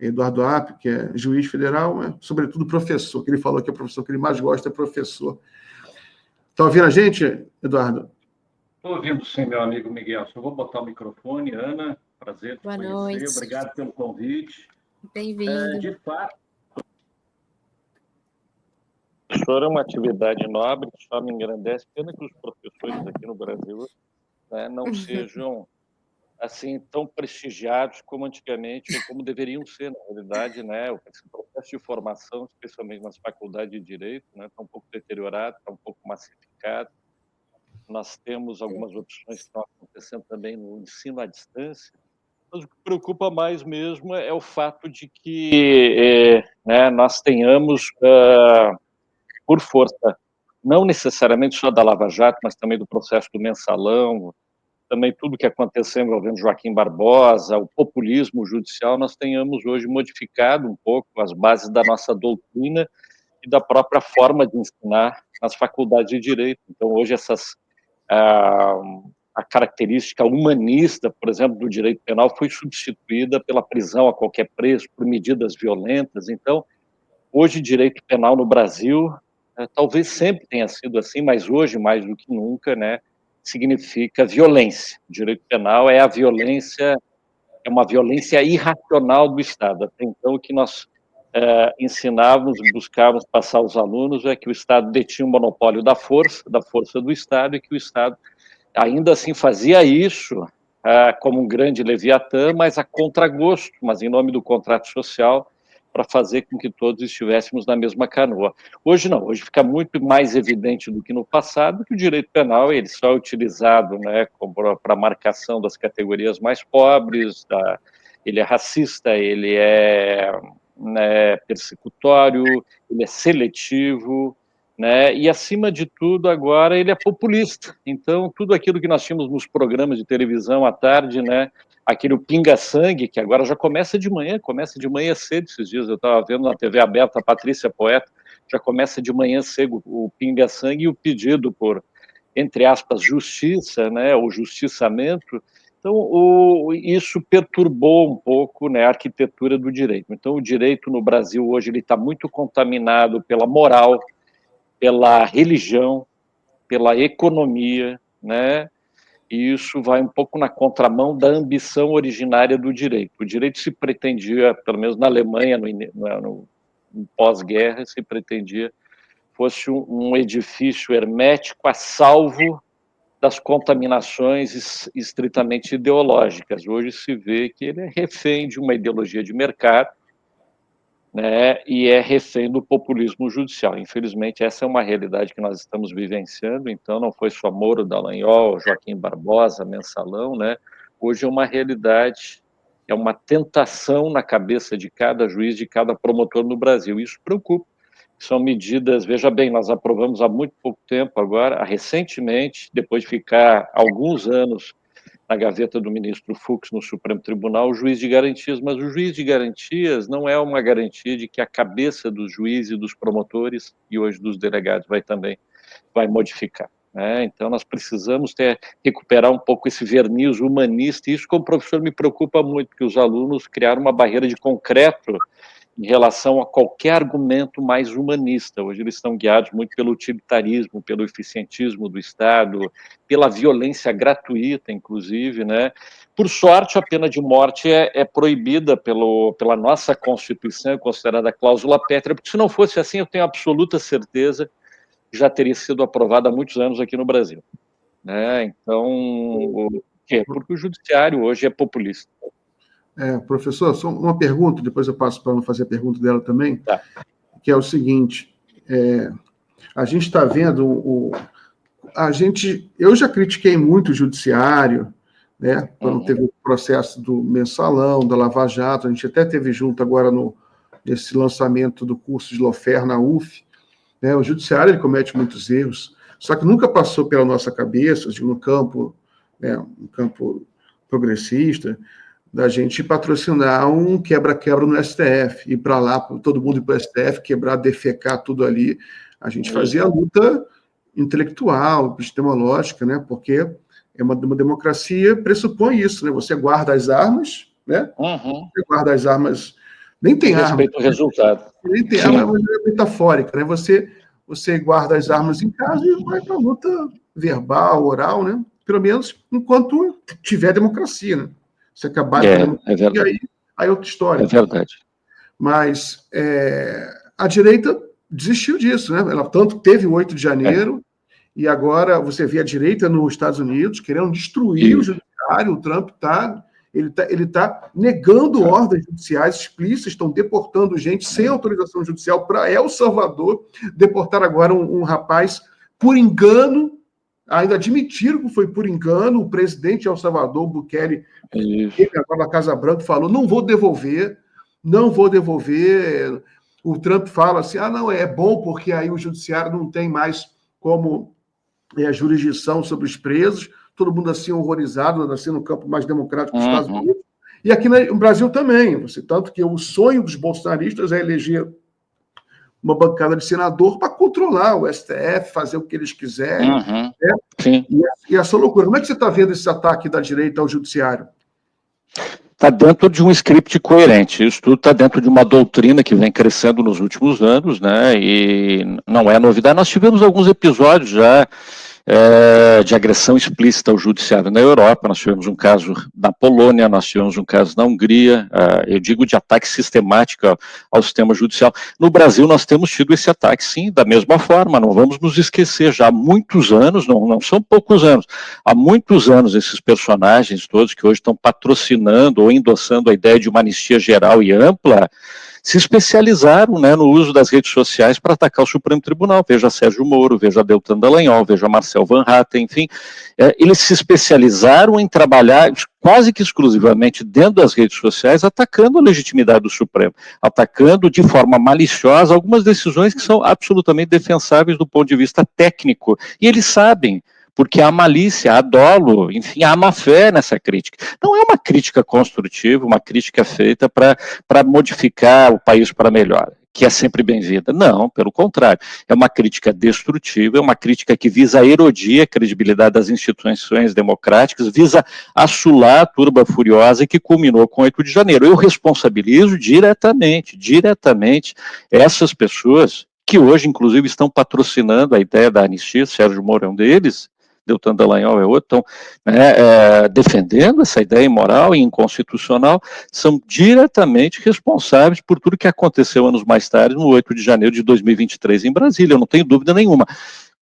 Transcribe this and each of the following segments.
Eduardo Apio, que é juiz federal, mas, sobretudo, professor, que ele falou que é o professor que ele mais gosta é professor. Está ouvindo a gente, Eduardo? Estou ouvindo sim, meu amigo Miguel. Só vou botar o microfone. Ana, prazer te conhecer. Noite. Obrigado pelo convite. Bem-vindo. De fato, professor é uma atividade nobre que só me engrandece. Pena que os professores aqui no Brasil, né, não sejam assim tão prestigiados como antigamente ou como deveriam ser, na realidade, né? O processo de formação, especialmente nas faculdades de direito, né, está um pouco deteriorado, está um pouco massificado. Nós temos algumas opções que estão acontecendo também no ensino à distância. Mas o que preocupa mais mesmo é o fato de que né, nós tenhamos, por força, não necessariamente só da Lava Jato, mas também do processo do Mensalão, também tudo que aconteceu envolvendo Joaquim Barbosa, o populismo judicial, nós tenhamos hoje modificado um pouco as bases da nossa doutrina e da própria forma de ensinar nas faculdades de direito. Então, hoje, a característica humanista, por exemplo, do direito penal foi substituída pela prisão a qualquer preço, por medidas violentas. Então, hoje, direito penal no Brasil, talvez sempre tenha sido assim, mas hoje, mais do que nunca, né, significa violência. O direito penal é a violência, é uma violência irracional do Estado. Até então, o que nós ensinávamos, buscávamos passar aos alunos é que o Estado detinha o monopólio da força do Estado, e que o Estado ainda assim fazia isso como um grande leviatã, mas a contragosto, mas em nome do contrato social, para fazer com que todos estivéssemos na mesma canoa. Hoje não, hoje fica muito mais evidente do que no passado que o direito penal ele só é utilizado, né, para marcação das categorias mais pobres, ele é racista, ele é, né, persecutório, ele é seletivo, né, e acima de tudo agora ele é populista. Então tudo aquilo que nós tínhamos nos programas de televisão à tarde, né, aquele pinga-sangue, que agora já começa de manhã cedo. Esses dias eu estava vendo na TV aberta a Patrícia Poeta, já começa de manhã cedo o pinga-sangue e o pedido por, entre aspas, justiça, né, ou justiçamento. Então, isso perturbou um pouco, né, a arquitetura do direito. Então, o direito no Brasil hoje ele está muito contaminado pela moral, pela religião, pela economia, né? E isso vai um pouco na contramão da ambição originária do direito. O direito se pretendia, pelo menos na Alemanha, no pós-guerra, se pretendia fosse um edifício hermético a salvo das contaminações estritamente ideológicas. Hoje se vê que ele é refém de uma ideologia de mercado, né, e é refém do populismo judicial. Infelizmente, essa é uma realidade que nós estamos vivenciando. Então, não foi só Moro, Dallagnol, Joaquim Barbosa, Mensalão, né? Hoje é uma realidade, é uma tentação na cabeça de cada juiz, de cada promotor no Brasil. Isso preocupa. São medidas, veja bem, nós aprovamos há muito pouco tempo agora, recentemente, depois de ficar alguns anos na gaveta do ministro Fux no Supremo Tribunal, o juiz de garantias, mas o juiz de garantias não é uma garantia de que a cabeça dos juízes e dos promotores, e hoje dos delegados vai modificar, né? Então nós precisamos recuperar um pouco esse verniz humanista, e isso como professor me preocupa muito, porque os alunos criaram uma barreira de concreto em relação a qualquer argumento mais humanista. Hoje eles estão guiados muito pelo utilitarismo, pelo eficientismo do Estado, pela violência gratuita, inclusive, né? Por sorte, a pena de morte é proibida pela nossa Constituição, considerada a cláusula pétrea, porque se não fosse assim, eu tenho absoluta certeza que já teria sido aprovada há muitos anos aqui no Brasil, né? Então, por quê? Porque o judiciário hoje é populista. Professor, só uma pergunta, depois eu passo para ela fazer a pergunta dela também, Tá. Que é o seguinte, a gente está vendo, eu já critiquei muito o judiciário, né, quando teve o processo do Mensalão, da Lava Jato, a gente até teve junto agora nesse lançamento do curso de Lofer na UF, né, o judiciário ele comete muitos erros, só que nunca passou pela nossa cabeça, no campo, né, um campo progressista, da gente patrocinar um quebra-quebra no STF, ir para lá, todo mundo ir para o STF, quebrar, defecar tudo ali. A gente fazia a luta intelectual, epistemológica, né? Porque uma democracia pressupõe isso, né? Você guarda as armas, né? Você guarda as armas Nem tem arma. Respeito ao resultado. Nem tem arma, é uma maneira metafórica, né? Você guarda as armas em casa e vai para a luta verbal, oral, né? Pelo menos enquanto tiver democracia, né? Se acabar a democracia, aí é outra história. É verdade. Mas a direita desistiu disso, né? Ela tanto teve o 8 de janeiro, e agora você vê a direita nos Estados Unidos querendo destruir o judiciário. O Trump ele tá negando ordens judiciais explícitas, estão deportando gente sem autorização judicial para El Salvador. Deportaram agora um rapaz por engano, ainda admitiram que foi por engano. O presidente de El Salvador, Bukele, ele agora na Casa Branca, falou: não vou devolver. O Trump fala assim: não, é bom porque aí o judiciário não tem mais como jurisdição sobre os presos. Todo mundo assim horrorizado, assim no campo mais democrático dos Estados Unidos. E aqui no Brasil também. Tanto que o sonho dos bolsonaristas é eleger uma bancada de senador para controlar o STF, fazer o que eles quiserem. Né? E essa loucura. Como é que você está vendo esse ataque da direita ao judiciário? Está dentro de um script coerente. Isso tudo está dentro de uma doutrina que vem crescendo nos últimos anos, né? E não é novidade. Nós tivemos alguns episódios já de agressão explícita ao judiciário na Europa. Nós tivemos um caso na Polônia, nós tivemos um caso na Hungria, eu digo de ataque sistemático ao sistema judicial. No Brasil nós temos tido esse ataque, sim, da mesma forma. Não vamos nos esquecer, já há muitos anos, não são poucos anos, há muitos anos esses personagens todos que hoje estão patrocinando ou endossando a ideia de uma anistia geral e ampla, se especializaram, né, no uso das redes sociais para atacar o Supremo Tribunal. Veja Sérgio Moro, veja Deltan Dallagnol, veja Marcel Van Hatten, enfim. Eles se especializaram em trabalhar quase que exclusivamente dentro das redes sociais, atacando a legitimidade do Supremo, atacando de forma maliciosa algumas decisões que são absolutamente defensáveis do ponto de vista técnico. E eles sabem, porque há malícia, há dolo, enfim, há má fé nessa crítica. Não é uma crítica construtiva, uma crítica feita para modificar o país para melhor, que é sempre bem-vinda. Não, pelo contrário, é uma crítica destrutiva, é uma crítica que visa erodir a credibilidade das instituições democráticas, visa assolar a turba furiosa que culminou com o 8 de janeiro. Eu responsabilizo diretamente essas pessoas que hoje, inclusive, estão patrocinando a ideia da anistia. Sérgio Moro é um deles, Deltan Dallagnol é outro, estão defendendo essa ideia imoral e inconstitucional, são diretamente responsáveis por tudo que aconteceu anos mais tarde, no 8 de janeiro de 2023 em Brasília, eu não tenho dúvida nenhuma.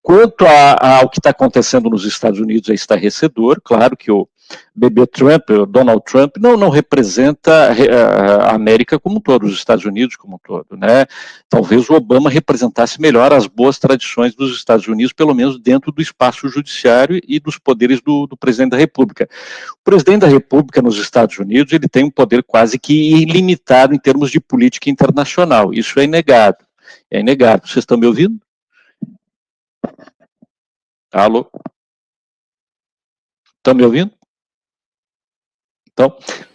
Quanto ao que está acontecendo nos Estados Unidos, é estarrecedor. Claro que o bebê Trump, o Donald Trump, não representa a América como um todo, os Estados Unidos como um todo, né? Talvez o Obama representasse melhor as boas tradições dos Estados Unidos, pelo menos dentro do espaço judiciário e dos poderes do presidente da República. O presidente da República nos Estados Unidos, ele tem um poder quase que ilimitado em termos de política internacional. Isso é inegável. É inegável. Vocês estão me ouvindo? Alô? Estão me ouvindo?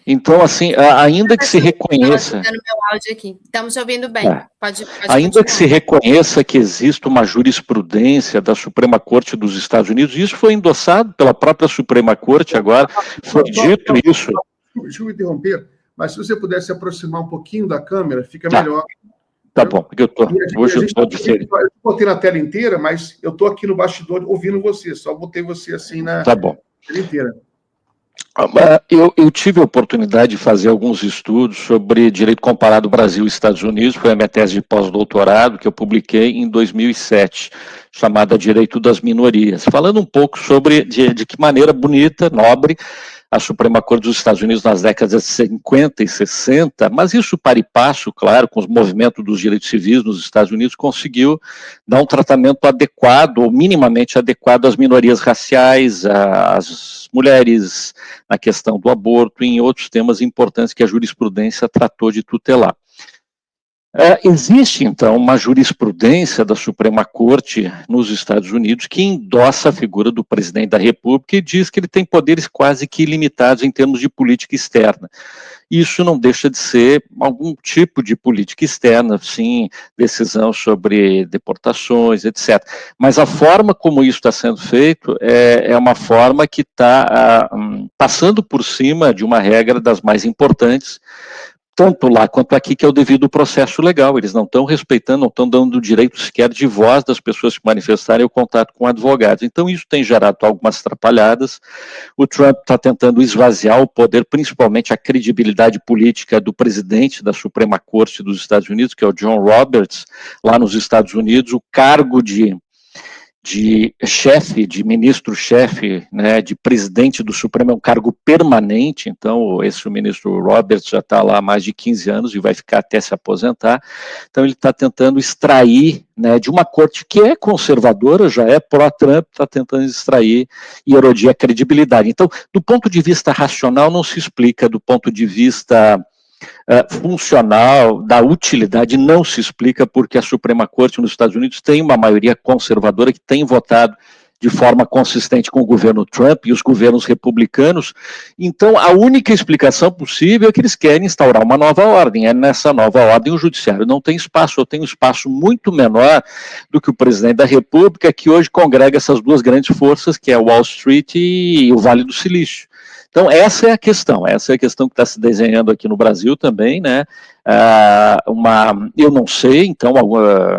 Então, assim, ainda que se reconheça... Meu áudio aqui. Estamos te ouvindo bem. Pode ainda continuar. que se reconheça que existe uma jurisprudência da Suprema Corte dos Estados Unidos, isso foi endossado pela própria Suprema Corte agora, foi dito isso. Deixa eu interromper, mas se você pudesse aproximar um pouquinho da câmera, fica melhor. Tá bom, porque hoje eu estou diferente. Eu botei na tela inteira, mas eu estou aqui no bastidor ouvindo você, só botei você assim na tela inteira. Eu tive a oportunidade de fazer alguns estudos sobre direito comparado Brasil e Estados Unidos, foi a minha tese de pós-doutorado, que eu publiquei em 2007, chamada Direito das Minorias, falando um pouco sobre de que maneira bonita, nobre, a Suprema Corte dos Estados Unidos nas décadas de 50 e 60, mas isso para e passo, claro, com os movimentos dos direitos civis nos Estados Unidos, conseguiu dar um tratamento adequado, ou minimamente adequado às minorias raciais, às mulheres, na questão do aborto e em outros temas importantes que a jurisprudência tratou de tutelar. Existe, então, uma jurisprudência da Suprema Corte nos Estados Unidos que endossa a figura do presidente da República e diz que ele tem poderes quase que ilimitados em termos de política externa. Isso não deixa de ser algum tipo de política externa, sim, decisão sobre deportações, etc. Mas a forma como isso está sendo feito é uma forma que está passando por cima de uma regra das mais importantes, tanto lá quanto aqui, que é o devido processo legal. Eles não estão respeitando, não estão dando o direito sequer de voz das pessoas se manifestarem o contato com advogados. Então, isso tem gerado algumas atrapalhadas. O Trump está tentando esvaziar o poder, principalmente a credibilidade política do presidente da Suprema Corte dos Estados Unidos, que é o John Roberts, lá nos Estados Unidos. O cargo de chefe, de ministro-chefe, né, de presidente do Supremo é um cargo permanente, então esse ministro Roberts já está lá há mais de 15 anos e vai ficar até se aposentar. Então ele está tentando extrair, né, de uma corte que é conservadora, já é pró-Trump, está tentando extrair e erodir a credibilidade. Então, do ponto de vista racional, não se explica, do ponto de vista funcional, da utilidade, não se explica, porque a Suprema Corte nos Estados Unidos tem uma maioria conservadora que tem votado de forma consistente com o governo Trump e os governos republicanos. Então, a única explicação possível é que eles querem instaurar uma nova ordem. É nessa nova ordem o judiciário não tem espaço, ou tem um espaço muito menor do que o presidente da República, que hoje congrega essas duas grandes forças, que é Wall Street e o Vale do Silício. Então, essa é a questão que está se desenhando aqui no Brasil também, né? Eu não sei, então,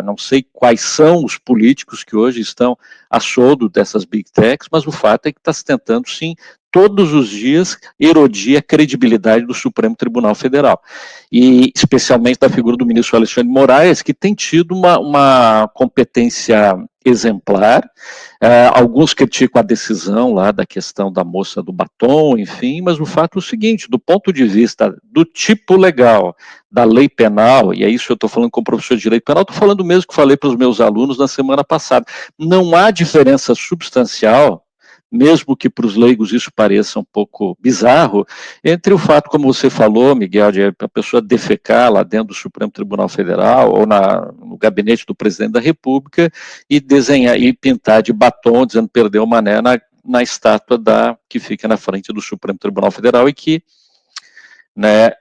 não sei quais são os políticos que hoje estão a soldo dessas big techs, mas o fato é que está se tentando, sim, todos os dias, erodir a credibilidade do Supremo Tribunal Federal. E, especialmente, da figura do ministro Alexandre de Moraes, que tem tido uma competência exemplar. Alguns criticam a decisão lá da questão da moça do batom, enfim, mas o fato é o seguinte, do ponto de vista do tipo legal, da lei penal, e é isso que eu estou falando como professor de direito penal, estou falando o mesmo que falei para os meus alunos na semana passada. Não há diferença substancial, mesmo que para os leigos isso pareça um pouco bizarro, entre o fato, como você falou, Miguel, de a pessoa defecar lá dentro do Supremo Tribunal Federal ou no gabinete do presidente da República e desenhar e pintar de batom, dizendo perdeu o mané na estátua que fica na frente do Supremo Tribunal Federal e que, né,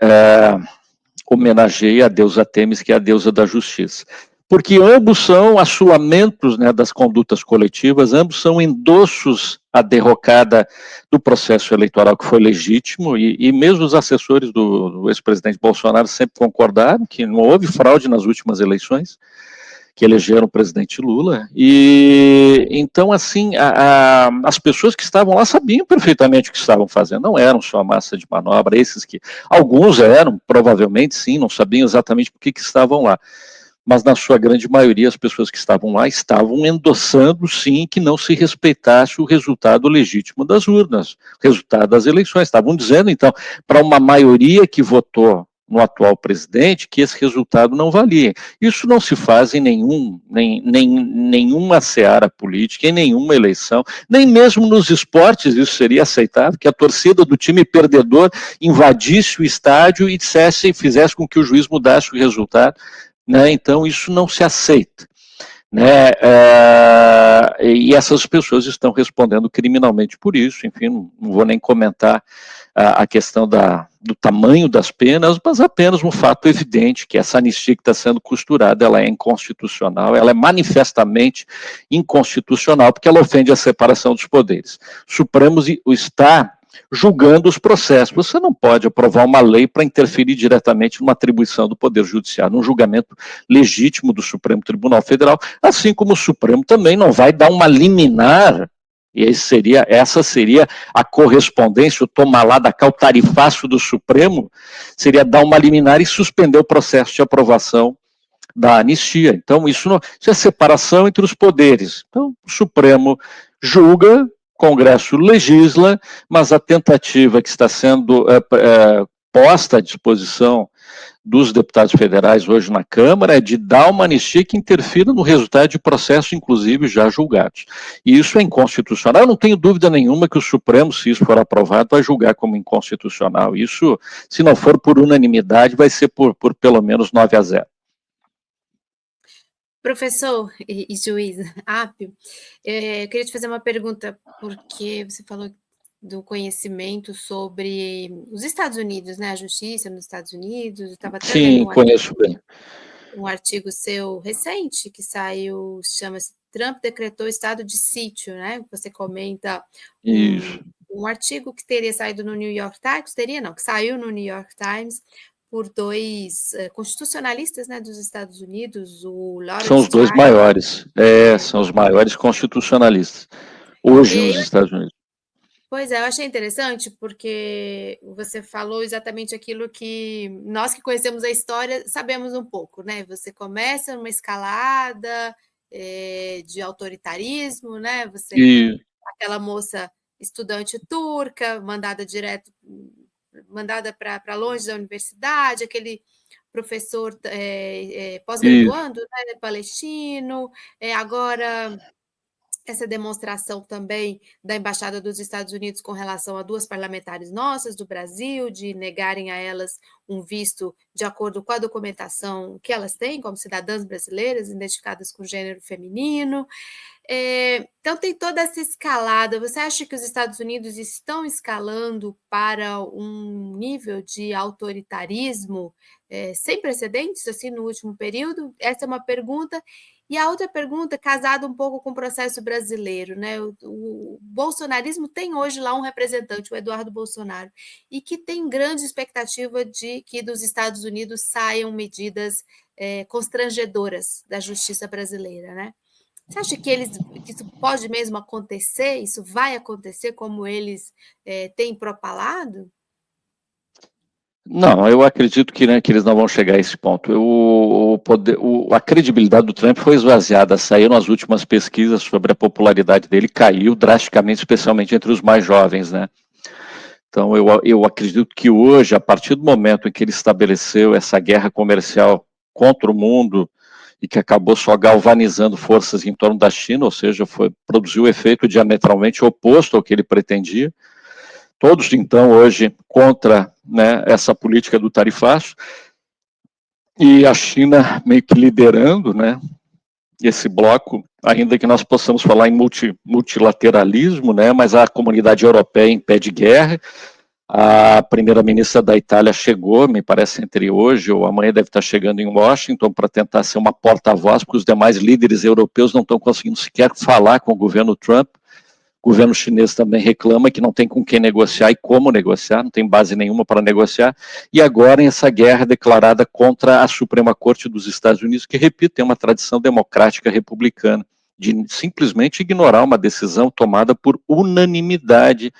homenageia a deusa Têmis, que é a deusa da justiça. Porque ambos são assoamentos, né, das condutas coletivas, ambos são endossos à derrocada do processo eleitoral que foi legítimo, e mesmo os assessores do ex-presidente Bolsonaro sempre concordaram que não houve fraude nas últimas eleições, que elegeram o presidente Lula, e então, assim, as pessoas que estavam lá sabiam perfeitamente o que estavam fazendo, não eram só massa de manobra, esses que, alguns eram, provavelmente sim, não sabiam exatamente por que estavam lá, mas na sua grande maioria as pessoas que estavam lá estavam endossando, sim, que não se respeitasse o resultado legítimo das urnas, o resultado das eleições, estavam dizendo, então, para uma maioria que votou no atual presidente, que esse resultado não valia. Isso não se faz em nenhuma seara política, em nenhuma eleição, nem mesmo nos esportes isso seria aceitável, que a torcida do time perdedor invadisse o estádio e fizesse com que o juiz mudasse o resultado, né? Então isso não se aceita, né? E essas pessoas estão respondendo criminalmente por isso, enfim, não vou nem comentar a questão do tamanho das penas, mas apenas um fato evidente, que essa anistia que está sendo costurada, ela é inconstitucional, ela é manifestamente inconstitucional, porque ela ofende a separação dos poderes. O Supremo está julgando os processos. Você não pode aprovar uma lei para interferir diretamente numa atribuição do Poder Judiciário, num julgamento legítimo do Supremo Tribunal Federal, assim como o Supremo também não vai dar uma liminar, e essa seria a correspondência, o toma lá da cá, o tarifaço do Supremo, seria dar uma liminar e suspender o processo de aprovação da anistia. Então, isso é separação entre os poderes. Então, o Supremo julga, o Congresso legisla, mas a tentativa que está sendo posta à disposição dos deputados federais hoje na Câmara é de dar uma anistia que interfira no resultado de processos, inclusive, já julgados. E isso é inconstitucional. Eu não tenho dúvida nenhuma que o Supremo, se isso for aprovado, vai julgar como inconstitucional. Isso, se não for por unanimidade, vai ser por pelo menos 9-0. Professor e juiz Apio, eu queria te fazer uma pergunta, porque você falou do conhecimento sobre os Estados Unidos, né? A justiça nos Estados Unidos. Estava até Sim, conheço bem. Um artigo seu recente que saiu, chama-se Trump decretou estado de sítio, né? Você comenta um artigo que teria saído no New York Times, que saiu no New York Times, por dois constitucionalistas, né, dos Estados Unidos, o Lawrence São os dois Chalmers. maiores, são os maiores constitucionalistas, hoje nos Estados Unidos. Pois é, eu achei interessante porque você falou exatamente aquilo que nós que conhecemos a história sabemos um pouco, né? Você começa numa escalada de autoritarismo, né? Você tem aquela moça estudante turca, mandada para longe da universidade, aquele professor pós-graduando, né, palestino, agora essa demonstração também da Embaixada dos Estados Unidos com relação a duas parlamentares nossas do Brasil, de negarem a elas um visto de acordo com a documentação que elas têm como cidadãs brasileiras identificadas com gênero feminino. Então tem toda essa escalada. Você acha que os Estados Unidos estão escalando para um nível de autoritarismo sem precedentes assim no último período? Essa é uma pergunta. E a outra pergunta, casada um pouco com o processo brasileiro, né? O bolsonarismo tem hoje lá um representante, o Eduardo Bolsonaro, e que tem grande expectativa de que dos Estados Unidos saiam medidas constrangedoras da justiça brasileira, né? Você acha que isso pode mesmo acontecer? Isso vai acontecer como eles têm propalado? Não, eu acredito que, né, que eles não vão chegar a esse ponto. A credibilidade do Trump foi esvaziada. Saíram as últimas pesquisas sobre a popularidade dele, caiu drasticamente, especialmente entre os mais jovens, né? Então, eu acredito que hoje, a partir do momento em que ele estabeleceu essa guerra comercial contra o mundo e que acabou só galvanizando forças em torno da China, ou seja, produziu o efeito diametralmente oposto ao que ele pretendia. Todos, então, hoje, contra, né, essa política do tarifaço, e a China meio que liderando, né, esse bloco, ainda que nós possamos falar em multilateralismo, né, mas a comunidade europeia em pé de guerra. A primeira-ministra da Itália chegou, me parece entre hoje ou amanhã deve estar chegando em Washington para tentar ser uma porta-voz, porque os demais líderes europeus não estão conseguindo sequer falar com o governo Trump. O governo chinês também reclama que não tem com quem negociar e como negociar, não tem base nenhuma para negociar. E agora em essa guerra declarada contra a Suprema Corte dos Estados Unidos, que, repito, tem uma tradição democrática republicana, de simplesmente ignorar uma decisão tomada por unanimidade,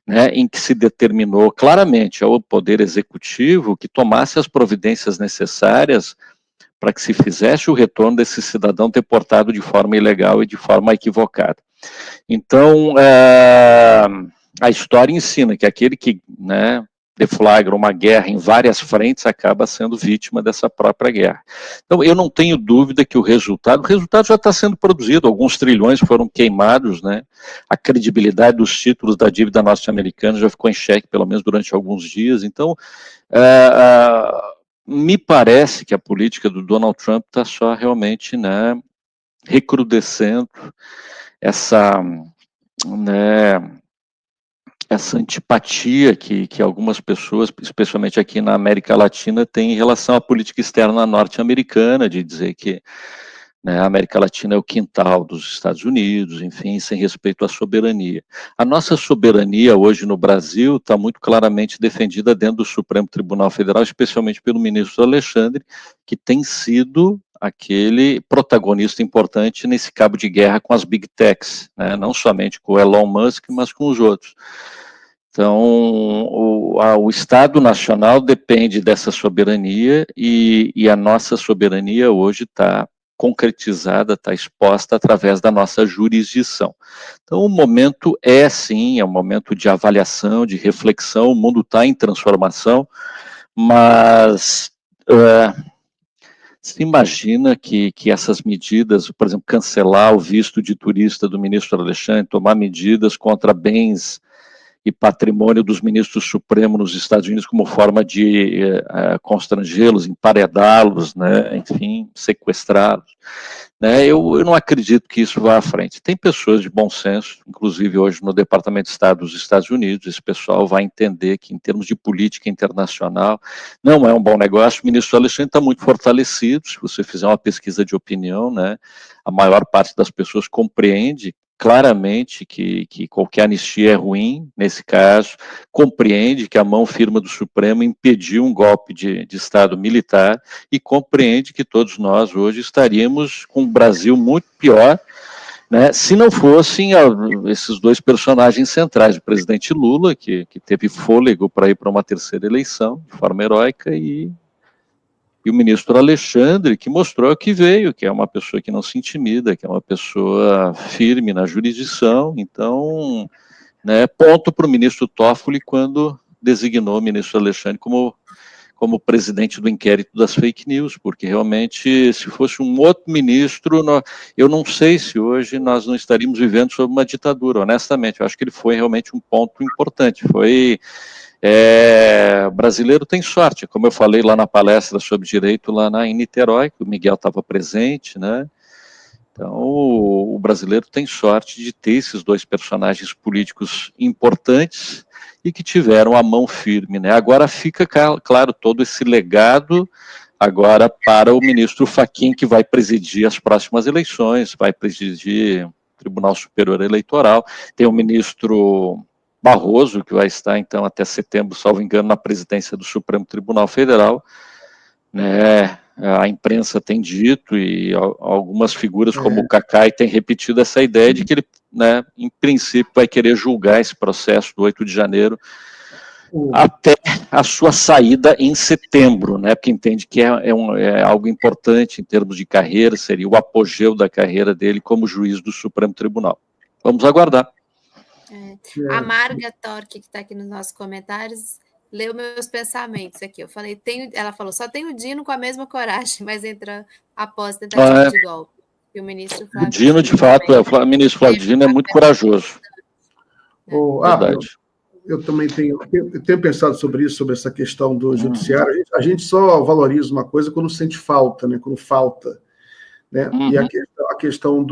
né, em que se determinou claramente ao Poder Executivo que tomasse as providências necessárias para que se fizesse o retorno desse cidadão deportado de forma ilegal e de forma equivocada. Então, a história ensina que aquele que, né, deflagra uma guerra em várias frentes acaba sendo vítima dessa própria guerra. Então, eu não tenho dúvida que o resultado já está sendo produzido, alguns trilhões foram queimados, né? A credibilidade dos títulos da dívida norte-americana já ficou em xeque, pelo menos durante alguns dias. Então, me parece que a política do Donald Trump está só realmente, né, recrudescendo essa, né, essa antipatia que algumas pessoas, especialmente aqui na América Latina, têm em relação à política externa norte-americana, de dizer que, né, a América Latina é o quintal dos Estados Unidos, enfim, sem respeito à soberania. A nossa soberania hoje no Brasil está muito claramente defendida dentro do Supremo Tribunal Federal, especialmente pelo ministro Alexandre, que tem sido aquele protagonista importante nesse cabo de guerra com as big techs, né? Não somente com o Elon Musk, mas com os outros. Então, o Estado Nacional depende dessa soberania e a nossa soberania hoje está concretizada, está exposta através da nossa jurisdição. Então, o momento sim, é um momento de avaliação, de reflexão, o mundo está em transformação, mas se imagina que essas medidas, por exemplo, cancelar o visto de turista do ministro Alexandre, tomar medidas contra bens e patrimônio dos ministros supremos nos Estados Unidos como forma de constrangê-los, emparedá-los, né, enfim, sequestrá-los. Né, eu não acredito que isso vá à frente. Tem pessoas de bom senso, inclusive hoje no Departamento de Estado dos Estados Unidos, esse pessoal vai entender que em termos de política internacional não é um bom negócio. O ministro Alexandre está muito fortalecido, se você fizer uma pesquisa de opinião, né, a maior parte das pessoas compreende claramente que qualquer anistia é ruim, nesse caso, compreende que a mão firme do Supremo impediu um golpe de Estado militar e compreende que todos nós hoje estaríamos com um Brasil muito pior, né, se não fossem esses dois personagens centrais, o presidente Lula, que teve fôlego para ir para uma terceira eleição, de forma heróica, e o ministro Alexandre, que mostrou que veio, que é uma pessoa que não se intimida, que é uma pessoa firme na jurisdição. Então, né, ponto para o ministro Toffoli quando designou o ministro Alexandre como presidente do inquérito das fake news, porque realmente, se fosse um outro ministro, eu não sei se hoje nós não estaríamos vivendo sob uma ditadura, honestamente. Eu acho que ele foi realmente um ponto importante. O brasileiro tem sorte, como eu falei lá na palestra sobre direito lá em Niterói, que o Miguel estava presente, né? Então, o brasileiro tem sorte de ter esses dois personagens políticos importantes e que tiveram a mão firme, né? Agora fica claro todo esse legado agora para o ministro Fachin, que vai presidir as próximas eleições, vai presidir o Tribunal Superior Eleitoral. Tem o ministro Barroso, que vai estar, então, até setembro, salvo engano, na presidência do Supremo Tribunal Federal, né? A imprensa tem dito, e algumas figuras como o Cacai têm repetido essa ideia de que ele, né, em princípio, vai querer julgar esse processo do 8 de janeiro até a sua saída em setembro, né, porque entende que é algo importante em termos de carreira, seria o apogeu da carreira dele como juiz do Supremo Tribunal. Vamos aguardar. A Marga Torque, que está aqui nos nossos comentários, leu meus pensamentos aqui. Eu falei, ela falou, só tem o Dino com a mesma coragem, mas entra após tentativa de golpe. E o ministro Flávio Dino, de fato, o ministro Flávio Dino é muito corajoso. Verdade. Eu também tenho pensado sobre isso, sobre essa questão do judiciário. A gente só valoriza uma coisa quando sente falta, né? Quando falta, né? E a questão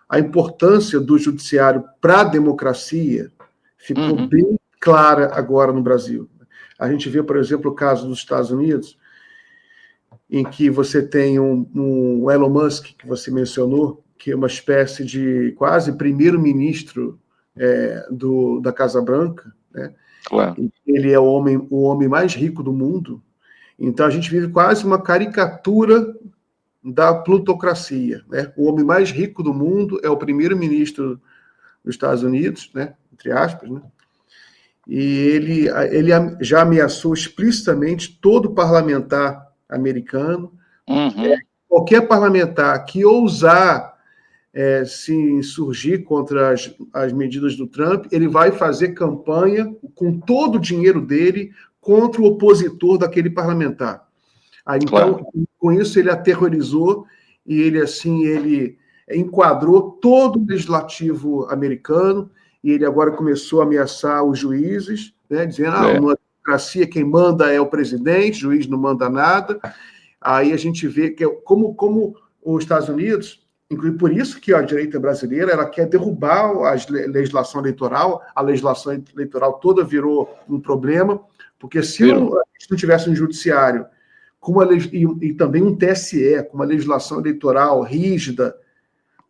a importância do judiciário para a democracia ficou bem clara agora no Brasil. A gente vê, por exemplo, o caso dos Estados Unidos, em que você tem um Elon Musk, que você mencionou, que é uma espécie de quase primeiro-ministro da Casa Branca, né? Claro. Ele é o homem mais rico do mundo. Então, a gente vive quase uma caricatura da plutocracia, né? O homem mais rico do mundo é o primeiro-ministro dos Estados Unidos, né? Entre aspas, né? E ele já ameaçou explicitamente todo parlamentar americano. Qualquer parlamentar que ousar se insurgir contra as medidas do Trump, ele vai fazer campanha com todo o dinheiro dele contra o opositor daquele parlamentar. Então, com isso, ele aterrorizou e ele enquadrou todo o legislativo americano, e ele agora começou a ameaçar os juízes, né, dizendo numa democracia quem manda é o presidente, o juiz não manda nada. Aí a gente vê que como os Estados Unidos, inclusive por isso que a direita brasileira ela quer derrubar a legislação eleitoral toda virou um problema, porque se não tivesse um judiciário e também um TSE com uma legislação eleitoral rígida,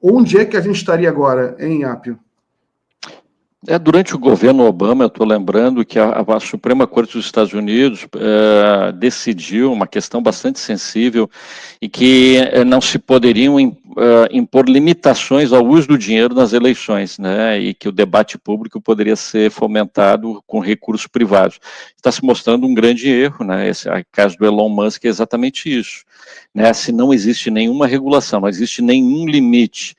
onde é que a gente estaria agora, hein, Apio? Durante o governo Obama, eu estou lembrando que a Suprema Corte dos Estados Unidos decidiu uma questão bastante sensível e que não se poderiam impor limitações ao uso do dinheiro nas eleições, né, e que o debate público poderia ser fomentado com recursos privados. Está se mostrando um grande erro, né, esse caso do Elon Musk é exatamente isso, né, se não existe nenhuma regulação, não existe nenhum limite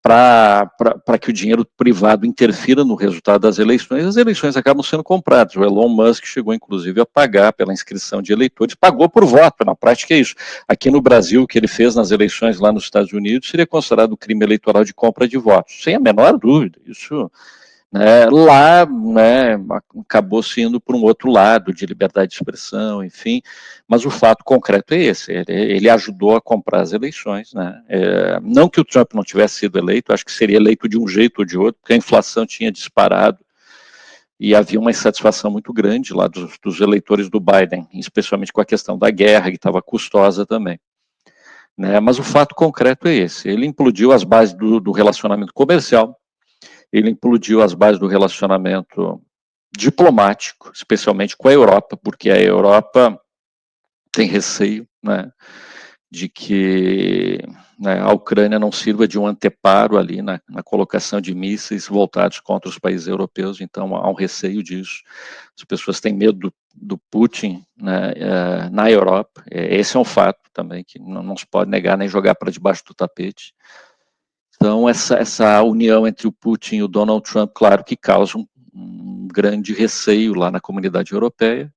para que o dinheiro privado interfira no resultado das eleições, as eleições acabam sendo compradas. O Elon Musk chegou, inclusive, a pagar pela inscrição de eleitores, pagou por voto, na prática é isso. Aqui no Brasil, o que ele fez nas eleições lá nos Estados Unidos seria considerado crime eleitoral de compra de votos, sem a menor dúvida, isso... lá, né, acabou sendo por um outro lado, de liberdade de expressão, enfim, mas o fato concreto é esse, ele ajudou a comprar as eleições, né, não que o Trump não tivesse sido eleito, acho que seria eleito de um jeito ou de outro, porque a inflação tinha disparado, e havia uma insatisfação muito grande lá dos eleitores do Biden, especialmente com a questão da guerra, que estava custosa também. né? Mas o fato concreto é esse: ele implodiu as bases do relacionamento comercial, ele implodiu as bases do relacionamento diplomático, especialmente com a Europa, porque a Europa tem receio, né, de que, né, a Ucrânia não sirva de um anteparo ali na colocação de mísseis voltados contra os países europeus. Então há um receio disso. As pessoas têm medo do Putin, né, na Europa. Esse é um fato também que não se pode negar nem jogar para debaixo do tapete. Então essa união entre o Putin e o Donald Trump, claro que causa um grande receio lá na comunidade europeia.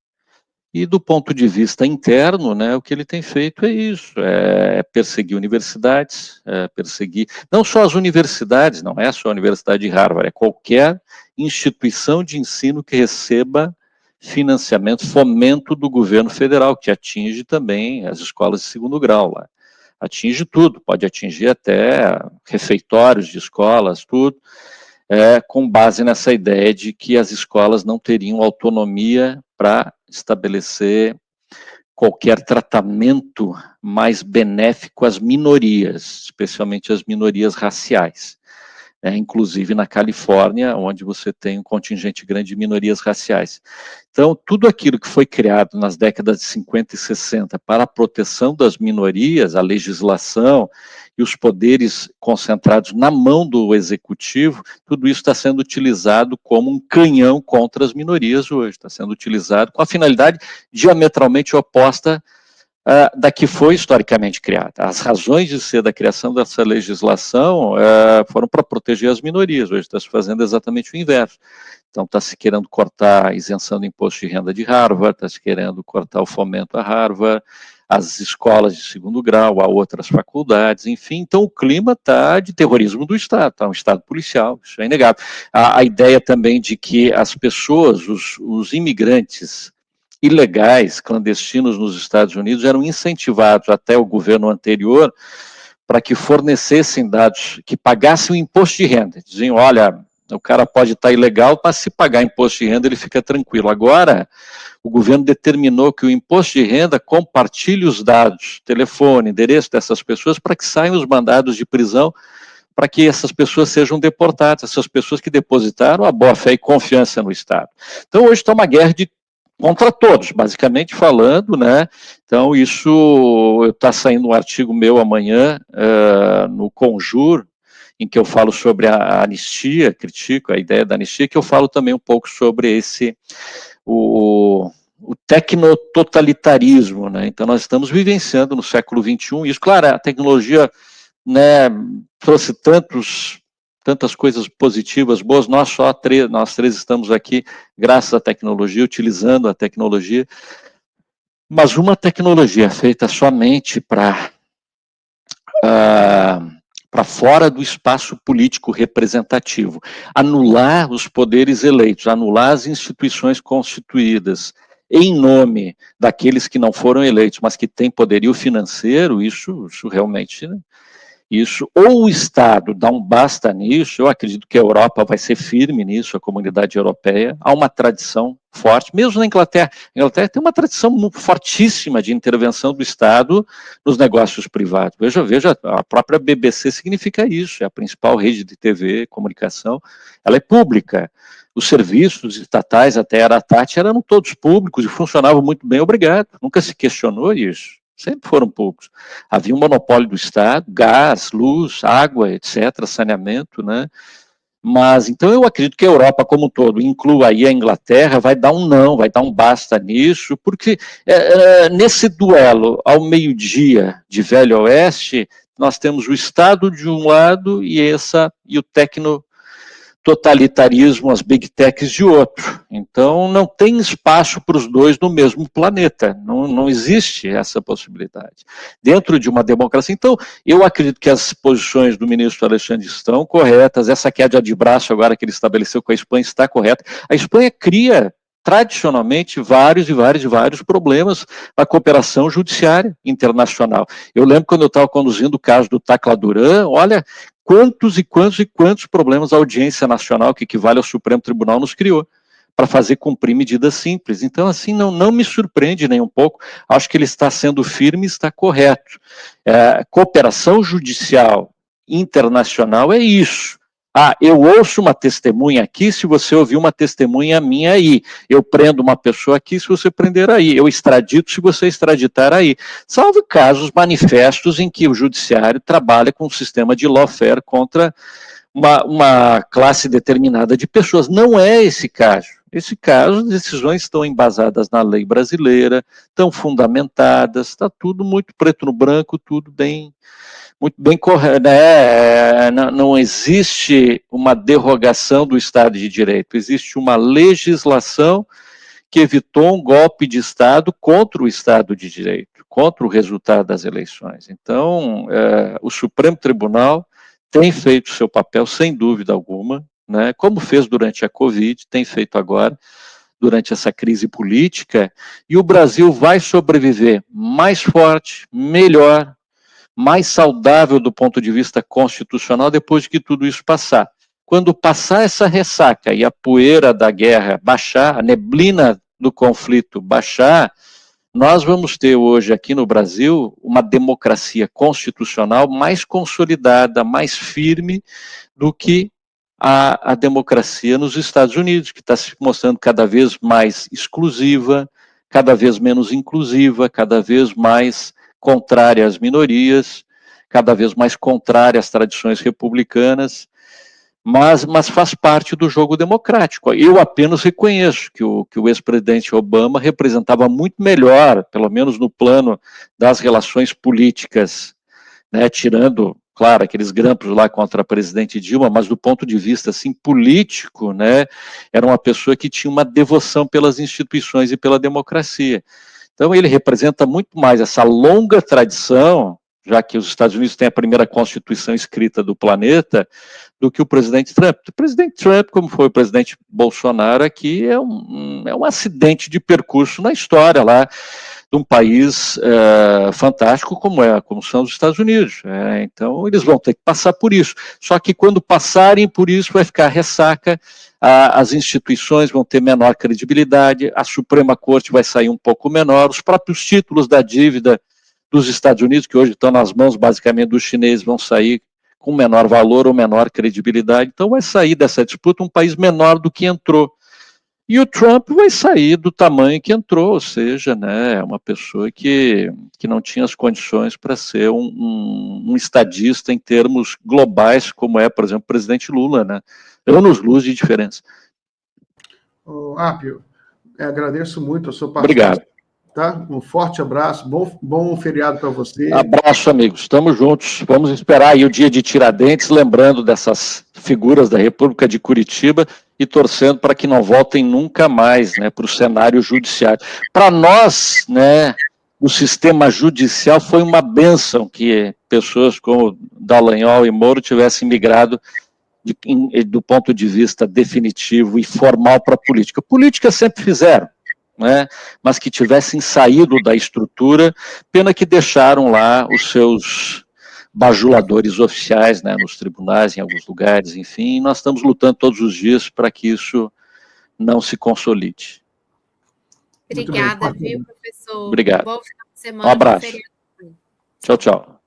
E do ponto de vista interno, né, o que ele tem feito é isso, é perseguir universidades, perseguir, não só as universidades, não é só a Universidade de Harvard, é qualquer instituição de ensino que receba financiamento, fomento do governo federal, que atinge também as escolas de segundo grau lá. Atinge tudo, pode atingir até refeitórios de escolas, tudo. Com base nessa ideia de que as escolas não teriam autonomia para estabelecer qualquer tratamento mais benéfico às minorias, especialmente às minorias raciais. Inclusive na Califórnia, onde você tem um contingente grande de minorias raciais. Então, tudo aquilo que foi criado nas décadas de 50 e 60 para a proteção das minorias, a legislação e os poderes concentrados na mão do executivo, tudo isso está sendo utilizado como um canhão contra as minorias hoje, está sendo utilizado com a finalidade diametralmente oposta da que foi historicamente criada. As razões de ser da criação dessa legislação foram para proteger as minorias. Hoje está se fazendo exatamente o inverso. Então está se querendo cortar a isenção do imposto de renda de Harvard, está se querendo cortar o fomento a Harvard, as escolas de segundo grau, a outras faculdades, enfim. Então o clima está de terrorismo do Estado, está um Estado policial, isso é inegável. A ideia também de que as pessoas, os imigrantes ilegais, clandestinos nos Estados Unidos, eram incentivados até o governo anterior para que fornecessem dados, que pagassem o imposto de renda. Diziam, olha, o cara pode estar ilegal, mas se pagar imposto de renda ele fica tranquilo. Agora, o governo determinou que o imposto de renda compartilhe os dados, telefone, endereço dessas pessoas, para que saiam os mandados de prisão, para que essas pessoas sejam deportadas, essas pessoas que depositaram a boa-fé e confiança no Estado. Então, hoje está uma guerra contra todos, basicamente falando, né? Então, isso está saindo um artigo meu amanhã no Conjur, em que eu falo sobre a anistia, critico a ideia da anistia, que eu falo também um pouco sobre o tecnototalitarismo, né? Então, nós estamos vivenciando no século XXI, isso, claro, a tecnologia, né, trouxe tantas coisas positivas, boas, nós três estamos aqui graças à tecnologia, utilizando a tecnologia, mas uma tecnologia feita somente para fora do espaço político representativo, anular os poderes eleitos, anular as instituições constituídas, em nome daqueles que não foram eleitos, mas que têm poderio financeiro, isso realmente, né? Isso, ou o Estado dá um basta nisso, eu acredito que a Europa vai ser firme nisso, a comunidade europeia, há uma tradição forte, mesmo na Inglaterra. A Inglaterra tem uma tradição fortíssima de intervenção do Estado nos negócios privados. Veja, a própria BBC significa isso, é a principal rede de TV, comunicação, ela é pública. Os serviços estatais, até a Tati, eram todos públicos e funcionavam muito bem, obrigado. Nunca se questionou isso. Sempre foram poucos. Havia um monopólio do Estado, gás, luz, água, etc., saneamento, né? Mas, então, eu acredito que a Europa como um todo, inclua aí a Inglaterra, vai dar um não, vai dar um basta nisso, porque nesse duelo ao meio-dia de Velho Oeste, nós temos o Estado de um lado e o totalitarismo, as big techs de outro. Então, não tem espaço para os dois no mesmo planeta. Não existe essa possibilidade. Dentro de uma democracia. Então, eu acredito que as posições do ministro Alexandre estão corretas. Essa queda de braço agora que ele estabeleceu com a Espanha está correta. A Espanha cria tradicionalmente vários problemas na cooperação judiciária internacional. Eu lembro quando eu estava conduzindo o caso do Tacla Duran, olha, quantos problemas a audiência nacional, que equivale ao Supremo Tribunal, nos criou, para fazer cumprir medidas simples. Então, assim, não me surpreende nem um pouco, acho que ele está sendo firme e está correto. Cooperação judicial internacional é isso. Eu ouço uma testemunha aqui, se você ouvir uma testemunha minha aí. Eu prendo uma pessoa aqui, se você prender aí. Eu extradito, se você extraditar aí. Salvo casos manifestos em que o judiciário trabalha com um sistema de lawfare contra uma classe determinada de pessoas. Não é esse caso. Esse caso, as decisões estão embasadas na lei brasileira, estão fundamentadas, está tudo muito preto no branco, tudo bem... Muito bem correto, né? Não existe uma derrogação do Estado de Direito, existe uma legislação que evitou um golpe de Estado contra o Estado de Direito, contra o resultado das eleições. Então, o Supremo Tribunal tem feito seu papel, sem dúvida alguma, né? Como fez durante a Covid, tem feito agora, durante essa crise política, e o Brasil vai sobreviver mais forte, melhor, mais saudável do ponto de vista constitucional depois que tudo isso passar. Quando passar essa ressaca e a poeira da guerra baixar, a neblina do conflito baixar, nós vamos ter hoje aqui no Brasil uma democracia constitucional mais consolidada, mais firme do que a democracia nos Estados Unidos, que está se mostrando cada vez mais exclusiva, cada vez menos inclusiva, cada vez mais contrária às minorias, cada vez mais contrária às tradições republicanas, mas faz parte do jogo democrático. Eu apenas reconheço que o ex-presidente Obama representava muito melhor, pelo menos no plano das relações políticas, né, tirando, claro, aqueles grampos lá contra a presidente Dilma, mas do ponto de vista assim, político, né, era uma pessoa que tinha uma devoção pelas instituições e pela democracia. Então, ele representa muito mais essa longa tradição, já que os Estados Unidos têm a primeira Constituição escrita do planeta, do que o presidente Trump. O presidente Trump, como foi o presidente Bolsonaro aqui, é um acidente de percurso na história lá de um país fantástico como são os Estados Unidos. Então, eles vão ter que passar por isso. Só que quando passarem por isso, vai ficar ressaca, as instituições vão ter menor credibilidade, a Suprema Corte vai sair um pouco menor, os próprios títulos da dívida dos Estados Unidos, que hoje estão nas mãos basicamente dos chineses, vão sair com menor valor ou menor credibilidade. Então vai sair dessa disputa um país menor do que entrou. E o Trump vai sair do tamanho que entrou, ou seja, né, uma pessoa que não tinha as condições para ser um estadista em termos globais, como é, por exemplo, o presidente Lula, né? Anos-luz de diferença. Apio, agradeço muito a sua participação. Obrigado. Tá? Um forte abraço, bom feriado para você. Abraço, amigos, estamos juntos. Vamos esperar aí o dia de Tiradentes, lembrando dessas figuras da República de Curitiba e torcendo para que não voltem nunca mais, né, para o cenário judiciário. Para nós, né, o sistema judicial foi uma bênção que pessoas como Dallagnol e Moro tivessem migrado do ponto de vista definitivo e formal para a política. Política sempre fizeram, né, mas que tivessem saído da estrutura, pena que deixaram lá os seus bajuladores oficiais, né, nos tribunais, em alguns lugares, enfim, e nós estamos lutando todos os dias para que isso não se consolide. Obrigada, viu, professor? Obrigado. Bom final de semana. Um abraço. Tchau, tchau.